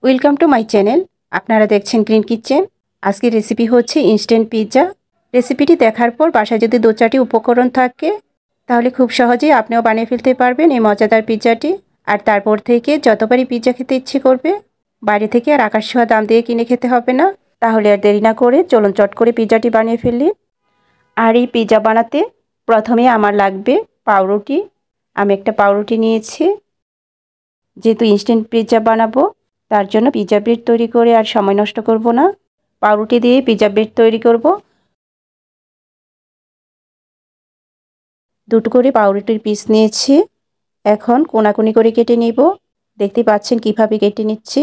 Welcome to my channel. আপনারা দেখছেন green kitchen. আজকের রেসিপি হচ্ছে ইনস্ট্যান্ট পিৎজা। রেসিপিটি দেখার পর বাসায় যদি 2-4টি উপকরণ থাকে তাহলে খুব সহজেই আপনিও বানিয়ে ফেলতে পারবেন এই মজাদার পিৎজাটি। আর তারপর থেকে যতবারই পিৎজা খেতে ইচ্ছে করবে বাইরে থেকে আর আকাশ ছোঁয়া দাম দিয়ে কিনে খেতে হবে না। তাহলে আর দেরি না করে চলুন চট করে পিৎজাটি বানিয়ে ফেলি। আর এই পিৎজা বানাতে প্রথমে আমার লাগবে পাউরুটি। আমি একটা পাউরুটি নিয়েছি। যেহেতু ইনস্ট্যান্ট পিৎজা বানাবো তার জন্য পিৎজা ব্রেড তৈরি করে আর সময় নষ্ট করব না। পাউরুটি দিয়ে পিৎজা ব্রেড তৈরি করব। 2টো করে পাউরুটির পিস নিয়েছি। এখন কোনাকুনি করে কেটে নিব। দেখতে পাচ্ছেন কিভাবে কেটে নিচ্ছি।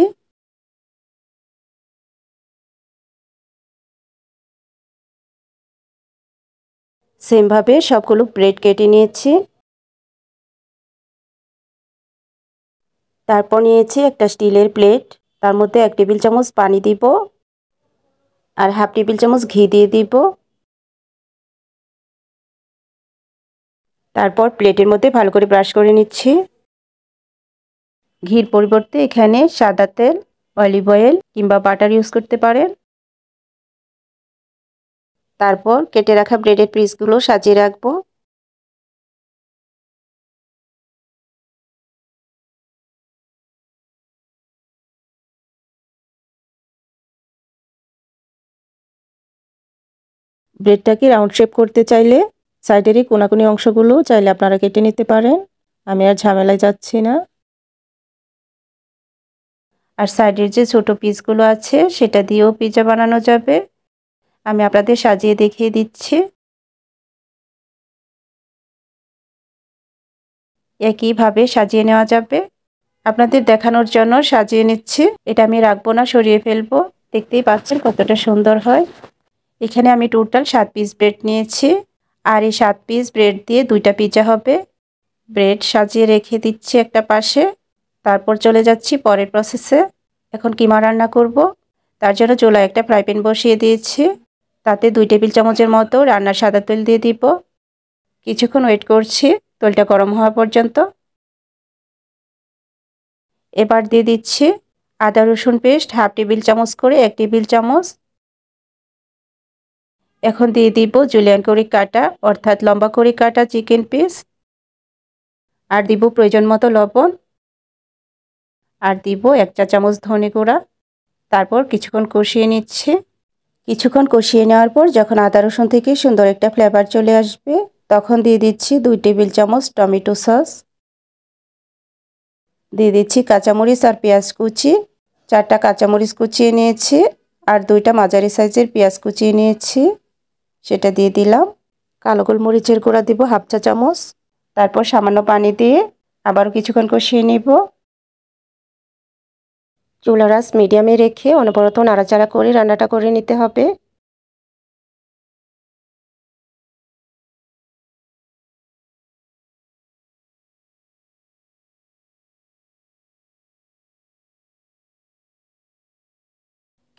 সেমভাবে সবগুলো ব্রেড কেটে নিয়েছি। তারপর নিয়েছি একটা স্টিলের প্লেট। তার মধ্যে 1 টেবিল চামচ পানি দিব আর হাফ টেবিল চামচ ঘি দিয়ে দিব। তারপর প্লেটের মধ্যে ভালো করে ব্রাশ করে নিচ্ছি। ঘির পরিবর্তে এখানে সাদা তেল, অলিভ অয়েল কিংবা বাটার ইউজ করতে পারেন। তারপর কেটে রাখা ব্রেডের পিসগুলো সাজিয়ে রাখবো। ব্রেডটাকে রাউন্ড শেপ করতে চাইলে সাইডের এই কোনাকুনি অংশগুলো চাইলে আপনারা কেটে নিতে পারেন। আমি আর ঝামেলায় যাচ্ছি না। আর সাইডের যে ছোট পিসগুলো আছে সেটা দিয়েও পিৎজা বানানো যাবে। আমি আপনাদের সাজিয়ে দেখিয়ে দিচ্ছি। একইভাবে সাজিয়ে নেওয়া যাবে। আপনাদের দেখানোর জন্য সাজিয়ে নিচ্ছি। এটা আমি রাখবো না, সরিয়ে ফেলবো। দেখতেই পাচ্ছেন কতটা সুন্দর হয়। এখানে আমি টোটাল 7 পিস ব্রেড নিয়েছি। আর এই 7 পিস ব্রেড দিয়ে 2টা পিৎজা হবে। ব্রেড সাজিয়ে রেখে দিচ্ছি একটা পাশে। তারপর চলে যাচ্ছি পরের প্রসেসে। এখন কিমা রান্না করব। তার জন্য চুলায় একটা ফ্রাই প্যান বসিয়ে দিয়েছি। তাতে 2 টেবিল চামচের মতো রান্নার সাদা তেল দিয়ে দিব। কিছুক্ষণ ওয়েট করছি তেলটা গরম হওয়া পর্যন্ত। এবার দিয়ে দিচ্ছি আদা রসুন পেস্ট হাফ টেবিল চামচ করে 1 টেবিল চামচ। এখন দিয়ে দিব জুলিয়ান করে কাটা অর্থাৎ লম্বা করে কাটা চিকেন পিস। আর দিব প্রয়োজন মতো লবণ। আর দিব 1 চা চামচ ধনে গুঁড়া। তারপর কিছুক্ষণ কষিয়ে নিচ্ছি। কিছুক্ষণ কষিয়ে নেওয়ার পর যখন আদা রসুন থেকে সুন্দর একটা ফ্লেভার চলে আসবে তখন দিয়ে দিচ্ছি 2 টেবিল চামচ টমেটো সস। দিয়ে দিচ্ছি কাঁচামরিচ আর পেঁয়াজ কুচি। 4টা কাঁচামরিচ কুচিয়ে নিয়েছি আর 2টা মাঝারি সাইজের পেঁয়াজ কুচিয়ে নিয়েছি, সেটা দিয়ে দিলাম। কালো গোলমরিচের গুঁড়া দিব হাফ চা চামচ। তারপর সামান্য পানি দিয়ে আবারও কিছুক্ষণ কষিয়ে নিব। চুলার আঁচ মিডিয়ামে রেখে অনবরত নাড়াচাড়া করে রান্নাটা করে নিতে হবে।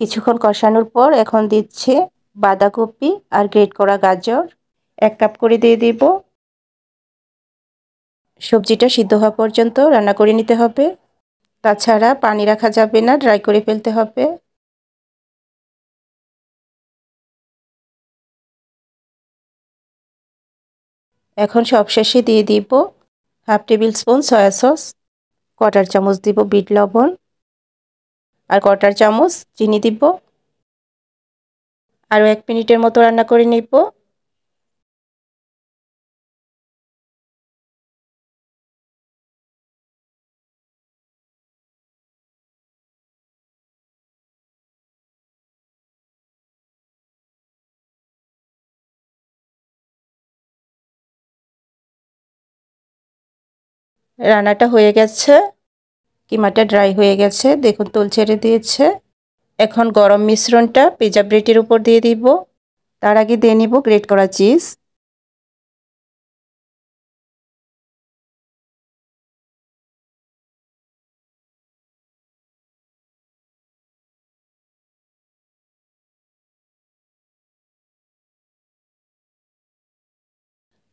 কিছুক্ষণ কষানোর পর এখন দিচ্ছে বাঁধাকপি আর গ্রেট করা গাজর 1 কাপ করে দিয়ে দিব। সবজিটা সিদ্ধ হওয়া পর্যন্ত রান্না করে নিতে হবে। তাছাড়া পানি রাখা যাবে না, ড্রাই করে ফেলতে হবে। এখন সবশেষে দিয়ে দিব half table spoon soya sauce, 1/4 চামচ দিব বিট লবণ আর 1/4 চামচ চিনি দিব। আরও 1 মিনিটের মতো রান্না করে নিব। রান্নাটা হয়ে গেছে। কিমাটা ড্রাই হয়ে গেছে, দেখুন তেল ছেড়ে দিয়েছে। এখন গরম মিশ্রণটা পিৎজা ব্রেডের উপর দিয়ে দিব। তার আগে দিয়ে নিব গ্রেট করা চিজ।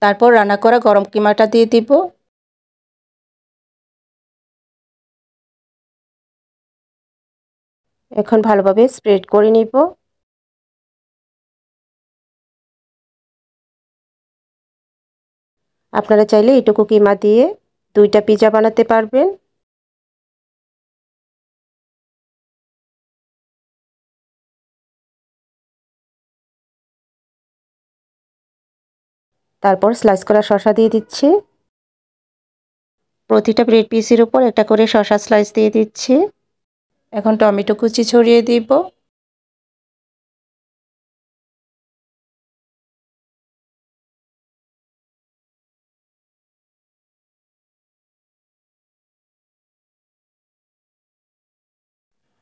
তারপর রান্না করা গরম কিমাটা দিয়ে দিব। এখন ভালোভাবে স্প্রেড করে নিব। আপনারা চাইলে এটুকু কিমা দিয়ে 2টা পিৎজা বানাতে পারবেন। তারপর স্লাইস করা শসা দিয়ে দিচ্ছি। প্রতিটা ব্রেড পিসের উপর একটা করে শসা স্লাইস দিয়ে দিচ্ছি। এখন টমেটো কুচি ছড়িয়ে দিব।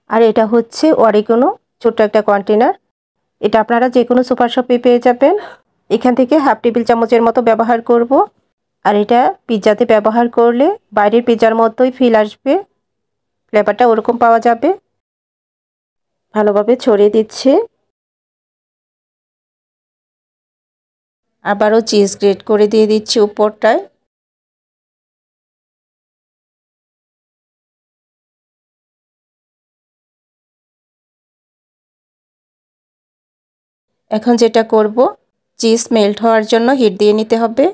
আর এটা হচ্ছে অরিগানো, ছোট্ট একটা কন্টেনার। এটা আপনারা যে কোনো সুপার শপে পেয়ে যাবেন। এখান থেকে হাফ টেবিল চামচের মতো ব্যবহার করব। আর এটা পিৎজাতে ব্যবহার করলে বাইরের পিৎজার মতোই ফিল আসবে, ফ্লেভারটা ওরকম পাওয়া যাবে। ভালোভাবে ছড়িয়ে দিচ্ছি। আবারও চিজ গ্রেট করে দিয়ে দিচ্ছি উপরটায়। এখন যেটা করব, চিজ মেল্ট হওয়ার জন্য হিট দিয়ে নিতে হবে।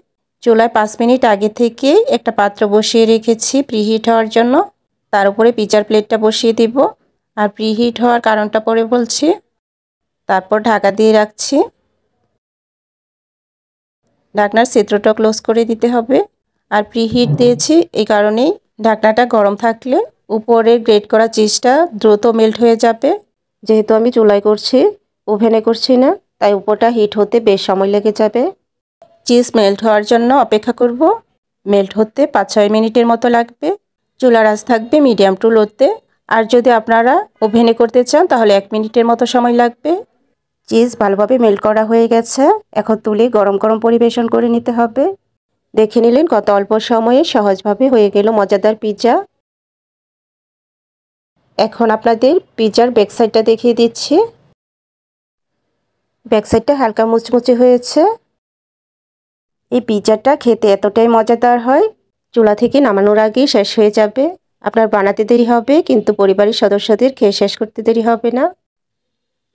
চুলায় 5 মিনিট আগে থেকে একটা পাত্র বসিয়ে রেখেছি প্রিহিট হওয়ার জন্য। তার উপরে পিৎজার প্লেটটা বসিয়ে দিব। আর প্রিহিট হওয়ার কারণটা পরে বলছি। তারপর ঢাকা দিয়ে রাখছি। ঢাকনার ছিদ্রটা ক্লোজ করে দিতে হবে। আর প্রিহিট দিয়েছি এই কারণেই, ঢাকনাটা গরম থাকলে উপরে গ্রেট করা চিজটা দ্রুত মেল্ট হয়ে যাবে। যেহেতু আমি চুলায় করছি, ওভেনে করছি না, তাই উপরটা হিট হতে বেশ সময় লেগে যাবে। চিজ মেল্ট হওয়ার জন্য অপেক্ষা করব। মেল্ট হতে 5-6 মিনিটের মতো লাগবে। চুলার আঁচ থাকবে মিডিয়াম টু লোতে। আর যদি আপনারা ওভেনে করতে চান তাহলে 1 মিনিটের মতো সময় লাগবে। চিজ ভালোভাবে মেল্ট করা হয়ে গেছে। এখন তুলে গরম গরম পরিবেশন করে নিতে হবে। দেখে নিলেন কত অল্প সময়ে সহজভাবে হয়ে গেল মজাদার পিৎজা। এখন আপনাদের পিৎজার ব্যাক সাইডটা দেখিয়ে দিচ্ছি। ব্যাক সাইডটা হালকা মুচমুচে হয়েছে। এই পিৎজাটা খেতে এতটাই মজাদার হয়, চুলা থেকে নামানোর আগেই শেষ হয়ে যাবে। আপনার বানাতে দেরি হবে, কিন্তু পরিবারের সদস্যদের খেয়ে শেষ করতে দেরি হবে না।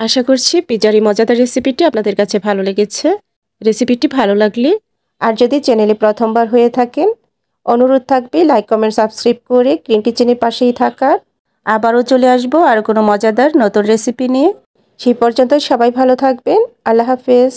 আশা করছি পিৎজার এই মজাদার রেসিপিটি আপনাদের কাছে ভালো লেগেছে। রেসিপিটি ভালো লাগলে, আর যদি চ্যানেলে প্রথমবার হয়ে থাকেন, অনুরোধ থাকবে লাইক কমেন্ট সাবস্ক্রাইব করে গ্রিন কিচেনের পাশেই থাকার। আবারও চলে আসবো আর কোনো মজাদার নতুন রেসিপি নিয়ে। সেই পর্যন্ত সবাই ভালো থাকবেন। আল্লাহ হাফেজ।